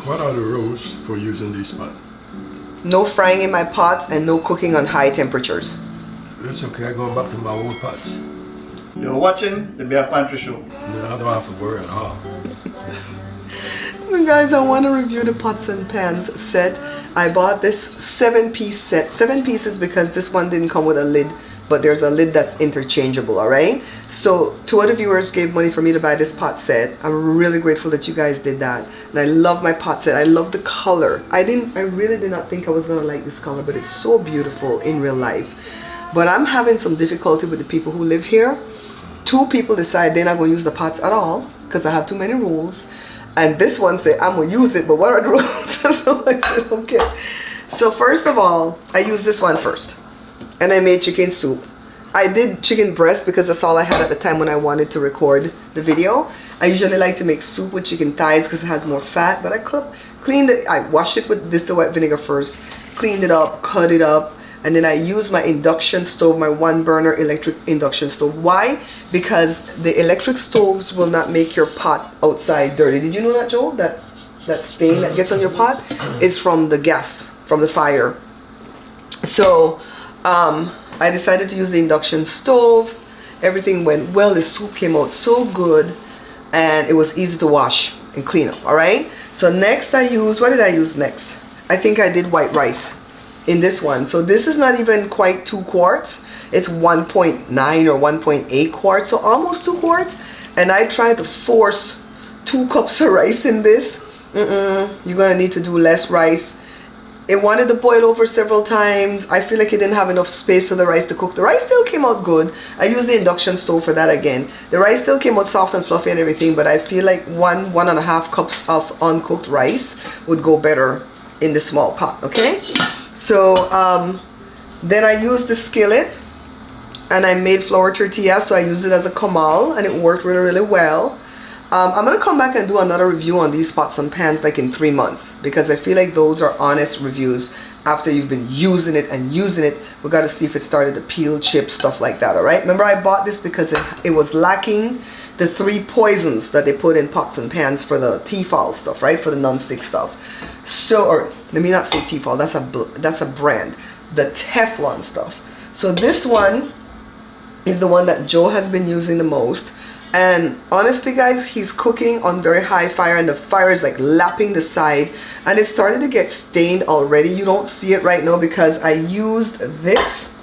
What are the rules for using this pot? No frying in my pots and no cooking on high temperatures. It's okay, going back to my old pots. You're watching the Bare Pantry Show. Yeah, I don't have to worry at all. Guys, I want to review the pots and pans set. I bought this 7-piece set. 7 pieces because this one didn't come with a lid, but there's a lid that's interchangeable, all right? So 2 other viewers gave money for me to buy this pot set. I'm really grateful that you guys did that. And I love my pot set. I love the color. I really did not think I was gonna like this color, but it's so beautiful in real life. But I'm having some difficulty with the people who live here. 2 people decide they're not gonna use the pots at all because I have too many rules. And this one said, I'm gonna use it, but what are the rules? So I said, okay. So first of all, I used this one first. And I made chicken soup. I did chicken breast because that's all I had at the time when I wanted to record the video. I usually like to make soup with chicken thighs because it has more fat, but I washed it with distilled white vinegar first, cleaned it up, cut it up, and then I used my induction stove, my 1-burner electric induction stove. Why? Because the electric stoves will not make your pot outside dirty. Did you know that, Joe? That stain that gets on your pot is from the gas, from the fire. So I decided to use the induction stove. Everything went well. The soup came out so good and it was easy to wash and clean up, all right? So next what did I use next? I think I did white rice in this one. So this is not even quite 2 quarts. It's 1.9 or 1.8 quarts, so almost 2 quarts. And I tried to force 2 cups of rice in this. You're gonna need to do less rice. It wanted to boil over several times. I feel like it didn't have enough space for the rice to cook. The rice still came out good. I used the induction stove for that again. The rice still came out soft and fluffy and everything, but I feel like 1.5 cups of uncooked rice would go better in the small pot, okay? So then I used the skillet and I made flour tortillas, so I used it as a comal and it worked really, really well. I'm gonna come back and do another review on these pots and pans like in 3 months because I feel like those are honest reviews after you've been using it and using it. We got to see if it started to peel, chip, stuff like that, all right? Remember I bought this because it was lacking the 3 poisons that they put in pots and pans for the Tefal stuff, right? For the non-stick stuff. So, or let me not say Tefal, that's a brand. The Teflon stuff. So this one is the one that Joe has been using the most. And honestly guys, he's cooking on very high fire and the fire is like lapping the side and it started to get stained already. You don't see it right now because I used this.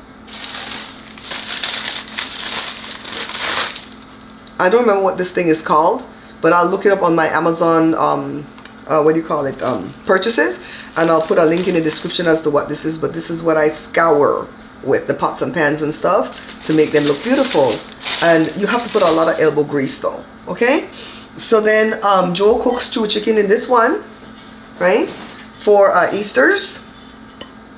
I don't remember what this thing is called, but I'll look it up on my Amazon what do you call it, purchases, and I'll put a link in the description as to what this is. But this is what I scour with the pots and pans and stuff to make them look beautiful. And you have to put a lot of elbow grease though, okay? So then Joe cooks stew chicken in this one, right? For Easter's.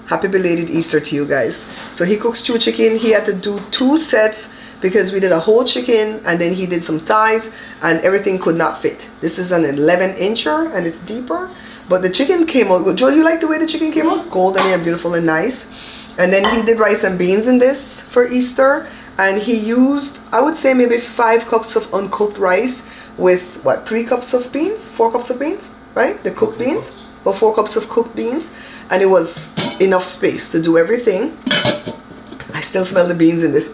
Happy belated Easter to you guys. So he cooks stew chicken. He had to do 2 sets because we did a whole chicken and then he did some thighs and everything could not fit. This is an 11-incher and it's deeper, but the chicken came out good. Joe, you like the way the chicken came out? Golden and beautiful and nice. And then he did rice and beans in this for Easter. And he used, I would say maybe 5 cups of uncooked rice with what, 3 cups of beans, 4 cups of beans, right? The cooked beans, or 4 cups of cooked beans. And it was enough space to do everything. I still smell the beans in this.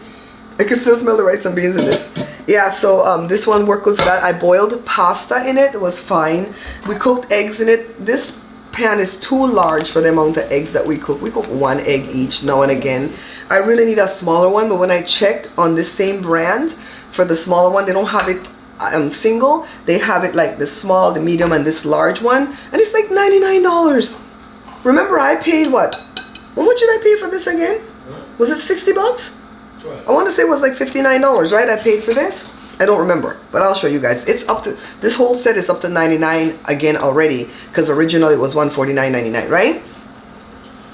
I can still smell the rice and beans in this. Yeah, so this one worked good for that. I boiled pasta in it. It was fine. We cooked eggs in it. This pan is too large for the amount of eggs that we cook. We cook 1 egg each now and again. I really need a smaller one, but when I checked on this same brand for the smaller one, they don't have it single. They have it like the small, the medium, and this large one, and it's like $99. Remember I paid what? How much did I pay for this again? Was it 60 bucks? I want to say it was like $59, right? I paid for this. I don't remember, but I'll show you guys. It's up to, this whole set is up to $99 again already, because originally it was $149.99, right?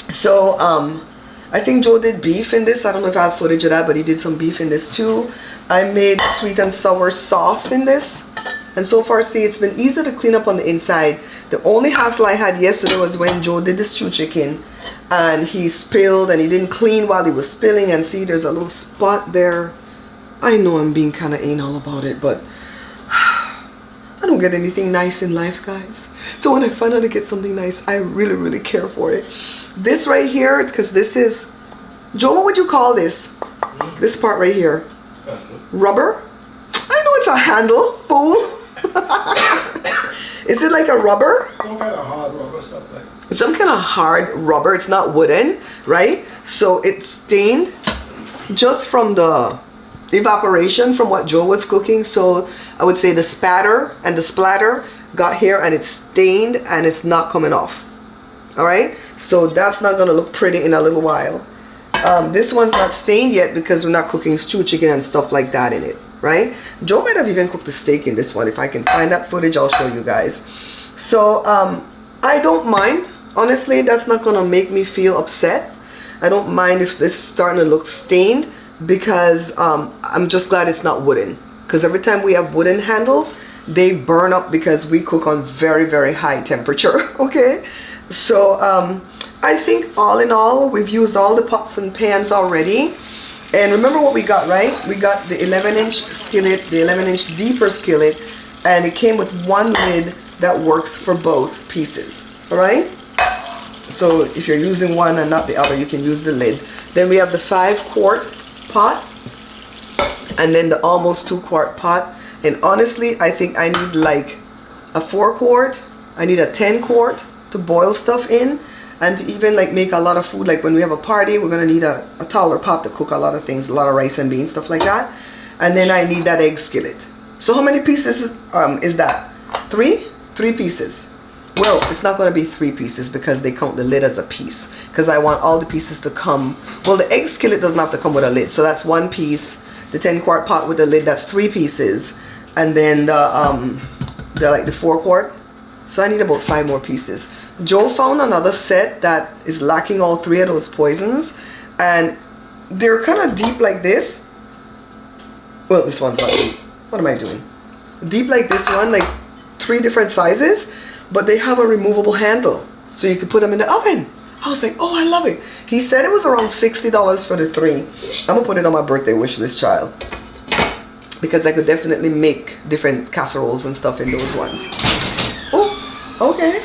So I think Joe did beef in this. I don't know if I have footage of that, but he did some beef in this too. I made sweet and sour sauce in this, and so far, see, it's been easy to clean up on the inside. The only hassle I had yesterday was when Joe did the stew chicken and he spilled and he didn't clean while he was spilling, and see, there's a little spot there. I know I'm being kind of anal about it, but I don't don't get anything nice in life, guys. So when I finally get something nice, I really, really care for it. This right here, because this is, Joe, what would you call this? This part right here. Rubber? I know it's a handle, fool. Is it like a rubber? Some kind of hard rubber stuff like that. Some kind of hard rubber. It's not wooden, right? So it's stained just from the evaporation from what Joe was cooking. So I would say the spatter and the splatter got here and it's stained and it's not coming off. All right, so that's not gonna look pretty in a little while. This one's not stained yet because we're not cooking stew chicken and stuff like that in it, right? Joe might have even cooked the steak in this one. If I can find that footage, I'll show you guys. So I don't mind, honestly. That's not gonna make me feel upset. I don't mind if this is starting to look stained, because I'm just glad it's not wooden, because every time we have wooden handles, they burn up because we cook on very, very high temperature. Okay, so I think all in all, we've used all the pots and pans already. And remember what we got, right? We got the 11-inch skillet, the 11-inch deeper skillet, and it came with one lid that works for both pieces. All right, so if you're using one and not the other, you can use the lid. Then we have the 5-quart pot, and then the almost 2-quart pot. And honestly, I think I need like a 4-quart. I need a 10-quart to boil stuff in, and to even like make a lot of food. Like when we have a party, we're gonna need a taller pot to cook a lot of things, a lot of rice and beans, stuff like that. And then I need that egg skillet. So how many pieces is that? 3 pieces. Well, it's not going to be 3 pieces because they count the lid as a piece, because I want all the pieces to come. Well, the egg skillet doesn't have to come with a lid, so that's 1 piece. The 10-quart pot with the lid, that's 3 pieces, and then the 4-quart. So I need about 5 more pieces. Joe found another set that is lacking all 3 of those poisons, and they're kind of deep like this. Well, this one's not deep. What am I doing? Deep like this one, like 3 different sizes. But they have a removable handle, so you could put them in the oven. I was like, oh, I love it. He said it was around $60 for the 3. I'm gonna put it on my birthday wish list, child, because I could definitely make different casseroles and stuff in those ones. Oh, okay.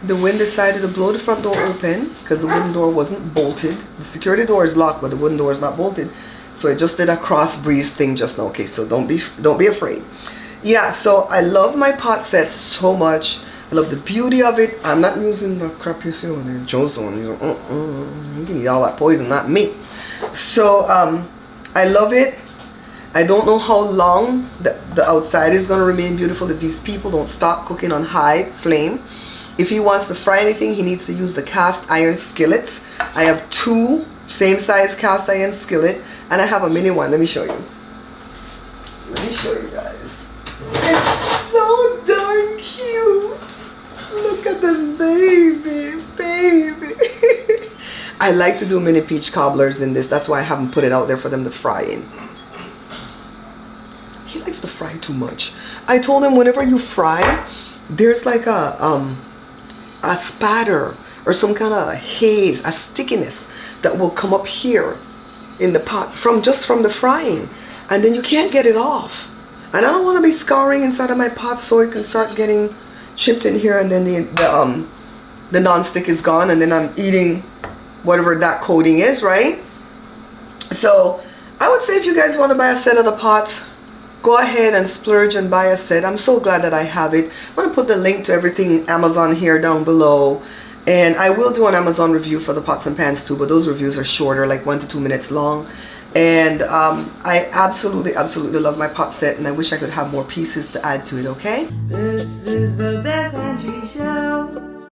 The wind decided to blow the front door open because the wooden door wasn't bolted. The security door is locked, but the wooden door is not bolted. So it just did a cross breeze thing just now. Okay, so don't be afraid. Yeah, so I love my pot set so much. I love the beauty of it. I'm not using the crap you see on Joe's one. You can eat all that poison, not me. So I love it. I don't know how long the outside is going to remain beautiful if these people don't stop cooking on high flame. If he wants to fry anything, he needs to use the cast iron skillets. I have 2 same size cast iron skillet, and I have a mini one. Let me show you. Let me show you guys. It's so darn cute. Look at this baby. I like to do mini peach cobblers in this. That's why I haven't put it out there for them to fry in. He likes to fry too much. I told him whenever you fry, there's like a spatter or some kind of haze, a stickiness that will come up here in the pot from the frying, and then you can't get it off. And I don't want to be scouring inside of my pot so it can start getting chipped in here, and then the non-stick is gone, and then I'm eating whatever that coating is, right? So I would say if you guys want to buy a set of the pots, go ahead and splurge and buy a set. I'm so glad that I have it. I'm going to put the link to everything Amazon here down below. And I will do an Amazon review for the pots and pans too, but those reviews are shorter, like 1 to 2 minutes long. And I absolutely love my pot set, and I wish I could have more pieces to add to it, okay? This is the Bare Pantry Show.